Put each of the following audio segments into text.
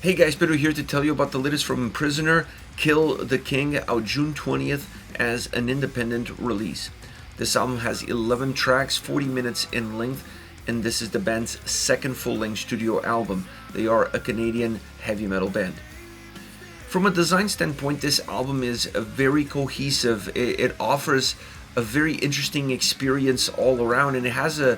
Hey guys, Pedro here to tell you about the latest from Prisoner, Kill the King, out June 20th as an independent release. This album has 11 tracks, 40 minutes in length, and this is the band's second full-length studio album. They are a Canadian heavy metal band. From a design standpoint, this album is very cohesive. It offers a very interesting experience all around, and it has a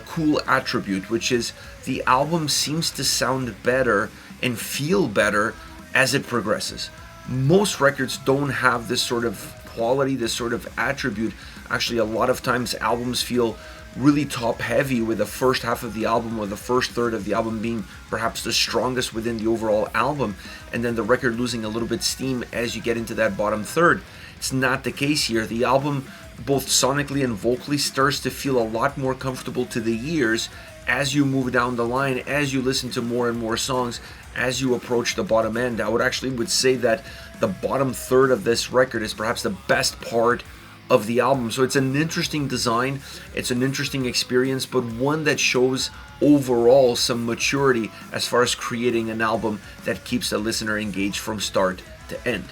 cool attribute, which is the album seems to sound better and feel better as it progresses. Most records don't have this sort of quality, this sort of attribute. Actually, a lot of times albums feel really top heavy, with the first half of the album or the first third of the album being perhaps the strongest within the overall album, and then the record losing a little bit steam as you get into that bottom third. It's not the case here. The album, both sonically and vocally, starts to feel a lot more comfortable to the ears as you move down the line, as you listen to more and more songs, as you approach the bottom end. I would say that the bottom third of this record is perhaps the best part of the album. So it's an interesting design, it's an interesting experience, but one that shows overall some maturity as far as creating an album that keeps the listener engaged from start to end.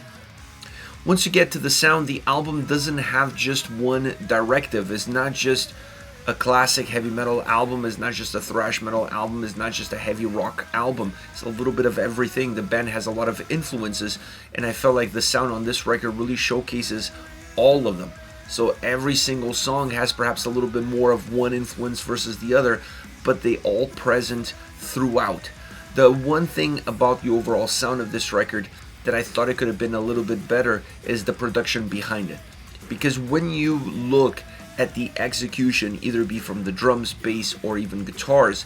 Once you get to the sound, the album doesn't have just one directive. It's not just a classic heavy metal album, is not just a thrash metal album, is not just a heavy rock album. It's a little bit of everything. The band has a lot of influences, and I felt like the sound on this record really showcases all of them. So every single song has perhaps a little bit more of one influence versus the other, but they all present throughout. The one thing about the overall sound of this record that I thought it could have been a little bit better is the production behind it. Because when you look at the execution, either be from the drums, bass, or even guitars,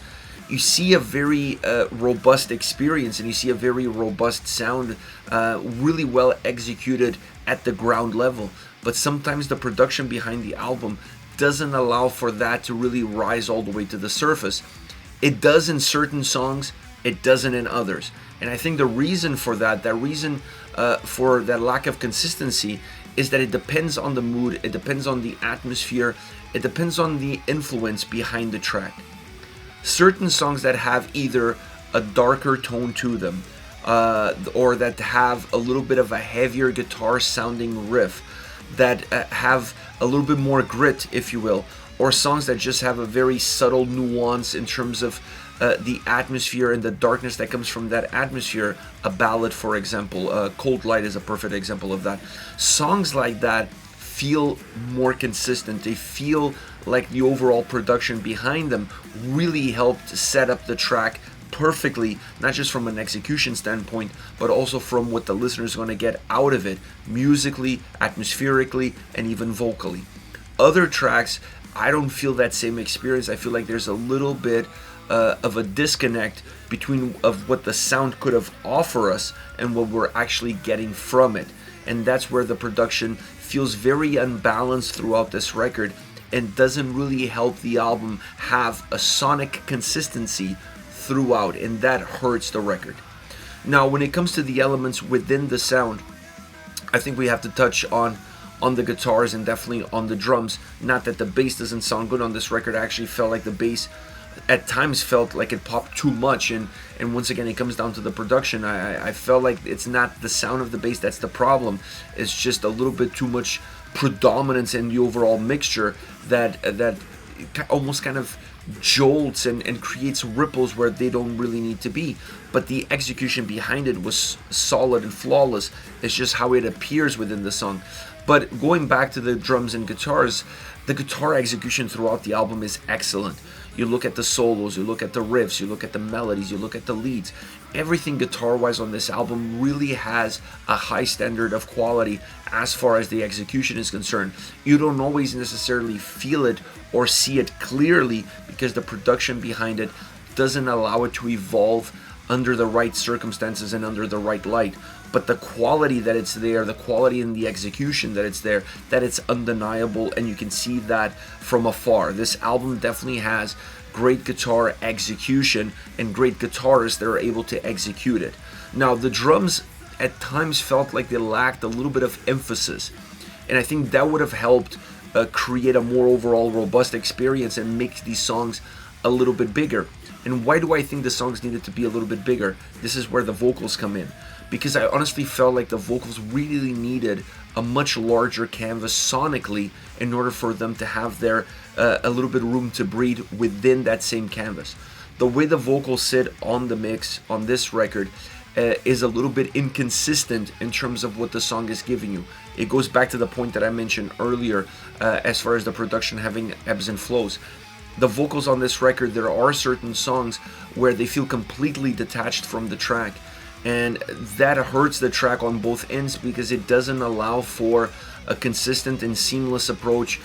you see a very robust experience, and you see a very robust sound, really well executed at the ground level. But sometimes the production behind the album doesn't allow for that to really rise all the way to the surface. It does in certain songs, it doesn't in others. And I think the reason for that, for that lack of consistency, is that it depends on the mood, it depends on the atmosphere, it depends on the influence behind the track. Certain songs that have either a darker tone to them, or that have a little bit of a heavier guitar sounding riff, that have a little bit more grit, if you will, or songs that just have a very subtle nuance in terms of the atmosphere and the darkness that comes from that atmosphere. A ballad, for example, Cold Light is a perfect example of that. Songs like that feel more consistent. They feel like the overall production behind them really helped set up the track perfectly, not just from an execution standpoint, but also from what the listener is going to get out of it, musically, atmospherically, and even vocally. Other tracks, I don't feel that same experience. I feel like there's a little bit of a disconnect between of what the sound could have offered us and what we're actually getting from it. And that's where the production feels very unbalanced throughout this record and doesn't really help the album have a sonic consistency throughout, and that hurts the record. Now, when it comes to the elements within the sound, I think we have to touch on the guitars and definitely on the drums. Not that the bass doesn't sound good on this record. I actually felt like the bass at times felt like it popped too much, and once again it comes down to the production. I felt like it's not the sound of the bass that's the problem. It's just a little bit too much predominance in the overall mixture that almost kind of jolts and creates ripples where they don't really need to be. But the execution behind it was solid and flawless. It's just how it appears within the song. But going back to the drums and guitars, the guitar execution throughout the album is excellent. You look at the solos, you look at the riffs, you look at the melodies, you look at the leads. Everything guitar-wise on this album really has a high standard of quality as far as the execution is concerned. You don't always necessarily feel it or see it clearly because the production behind it doesn't allow it to evolve under the right circumstances and under the right light. But the quality that it's there, the quality in the execution that it's there, that it's undeniable, and you can see that from afar. This album definitely has great guitar execution and great guitarists that are able to execute it. Now, the drums at times felt like they lacked a little bit of emphasis, and I think that would have helped create a more overall robust experience and make these songs a little bit bigger. And why do I think the songs needed to be a little bit bigger? This is where the vocals come in, because I honestly felt like the vocals really needed a much larger canvas sonically in order for them to have their a little bit of room to breathe within that same canvas. The way the vocals sit on the mix on this record is a little bit inconsistent in terms of what the song is giving you. It goes back to the point that I mentioned earlier as far as the production having ebbs and flows. The vocals on this record, there are certain songs where they feel completely detached from the track, and that hurts the track on both ends because it doesn't allow for a consistent and seamless approach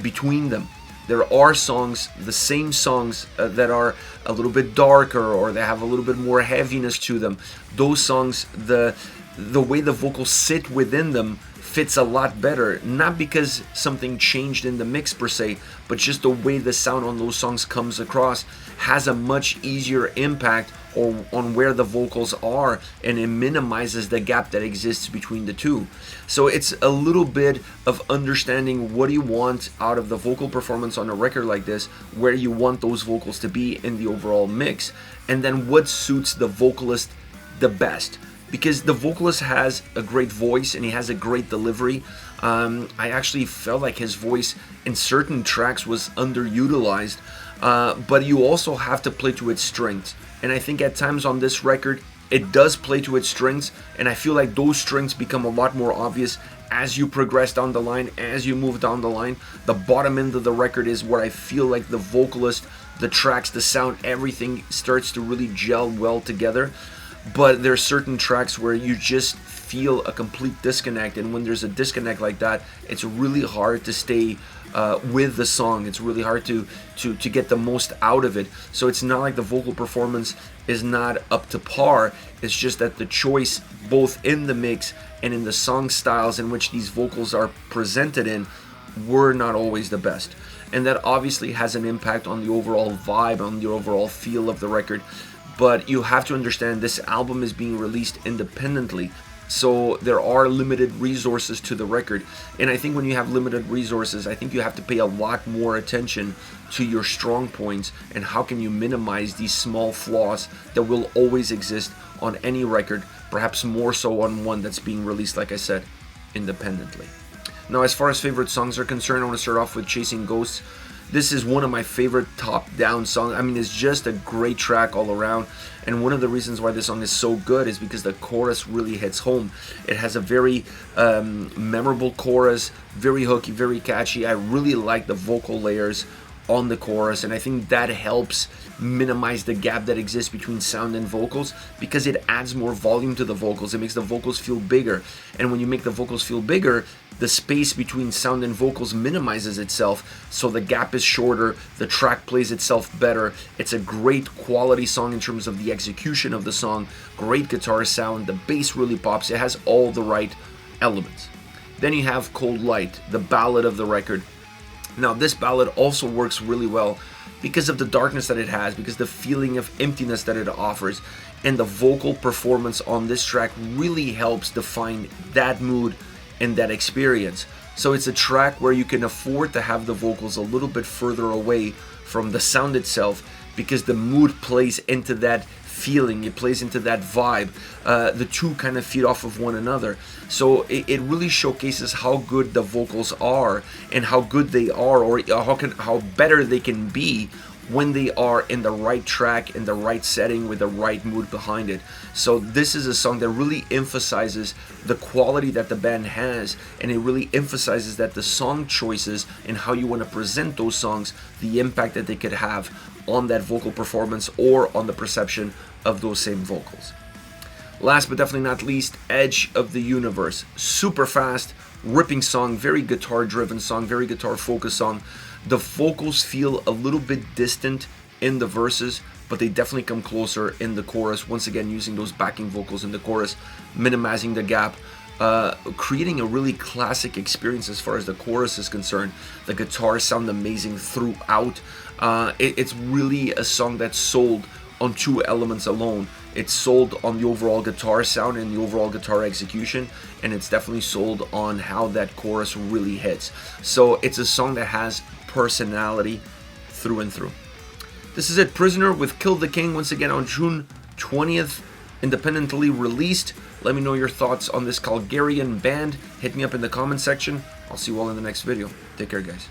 between them. There are songs, the same songs that are a little bit darker or they have a little bit more heaviness to them. Those songs, the way the vocals sit within them fits a lot better, not because something changed in the mix per se, but just the way the sound on those songs comes across has a much easier impact on where the vocals are, and it minimizes the gap that exists between the two. So it's a little bit of understanding what you want out of the vocal performance on a record like this, where you want those vocals to be in the overall mix, and then what suits the vocalist the best. Because the vocalist has a great voice and he has a great delivery. I actually felt like his voice in certain tracks was underutilized, but you also have to play to its strengths. And I think at times on this record, it does play to its strengths, and I feel like those strengths become a lot more obvious as you progress down the line, as you move down the line. The bottom end of the record is where I feel like the vocalist, the tracks, the sound, everything starts to really gel well together. But there's certain tracks where you just feel a complete disconnect, and when there's a disconnect like that, it's really hard to stay with the song. It's really hard to get the most out of it. So it's not like the vocal performance is not up to par. It's just that the choice both in the mix and in the song styles in which these vocals are presented in were not always the best. And that obviously has an impact on the overall vibe, on the overall feel of the record. But you have to understand this album is being released independently, so there are limited resources to the record. And I think when you have limited resources, I think you have to pay a lot more attention to your strong points and how can you minimize these small flaws that will always exist on any record, perhaps more so on one that's being released, like I said, independently. Now, as far as favorite songs are concerned, I want to start off with Chasing Ghosts. This is one of my favorite top-down songs. I mean, it's just a great track all around. And one of the reasons why this song is so good is because the chorus really hits home. It has a very memorable chorus, very hooky, very catchy. I really like the vocal layers on the chorus, and I think that helps minimize the gap that exists between sound and vocals because it adds more volume to the vocals. It makes the vocals feel bigger, and when you make the vocals feel bigger, the space between sound and vocals minimizes itself, so the gap is shorter, the track plays itself better. It's a great quality song in terms of the execution of the song, great guitar sound, the bass really pops, it has all the right elements. Then you have Cold Light, the ballad of the record. Now, this ballad also works really well because of the darkness that it has, because the feeling of emptiness that it offers, and the vocal performance on this track really helps define that mood and that experience. So it's a track where you can afford to have the vocals a little bit further away from the sound itself because the mood plays into that feeling, it plays into that vibe. The two kind of feed off of one another. So it really showcases how good the vocals are and how good they are, or how better they can be when they are in the right track, in the right setting, with the right mood behind it. So this is a song that really emphasizes the quality that the band has, and it really emphasizes that the song choices and how you want to present those songs, the impact that they could have on that vocal performance or on the perception of those same vocals. Last but definitely not least, Edge of the Universe. Super fast, ripping song, very guitar driven song, very guitar focused song. The vocals feel a little bit distant in the verses, but they definitely come closer in the chorus. Once again, using those backing vocals in the chorus, minimizing the gap, creating a really classic experience as far as the chorus is concerned. The guitars sound amazing throughout. It's really a song that's sold on two elements alone. It's sold on the overall guitar sound and the overall guitar execution, and it's definitely sold on how that chorus really hits. So it's a song that has personality through and through. This is it, Prisoner with Kill the King, once again on June 20th, independently released. Let me know your thoughts on this Calgarian band. Hit me up in the comment section. I'll see you all in the next video. Take care, guys.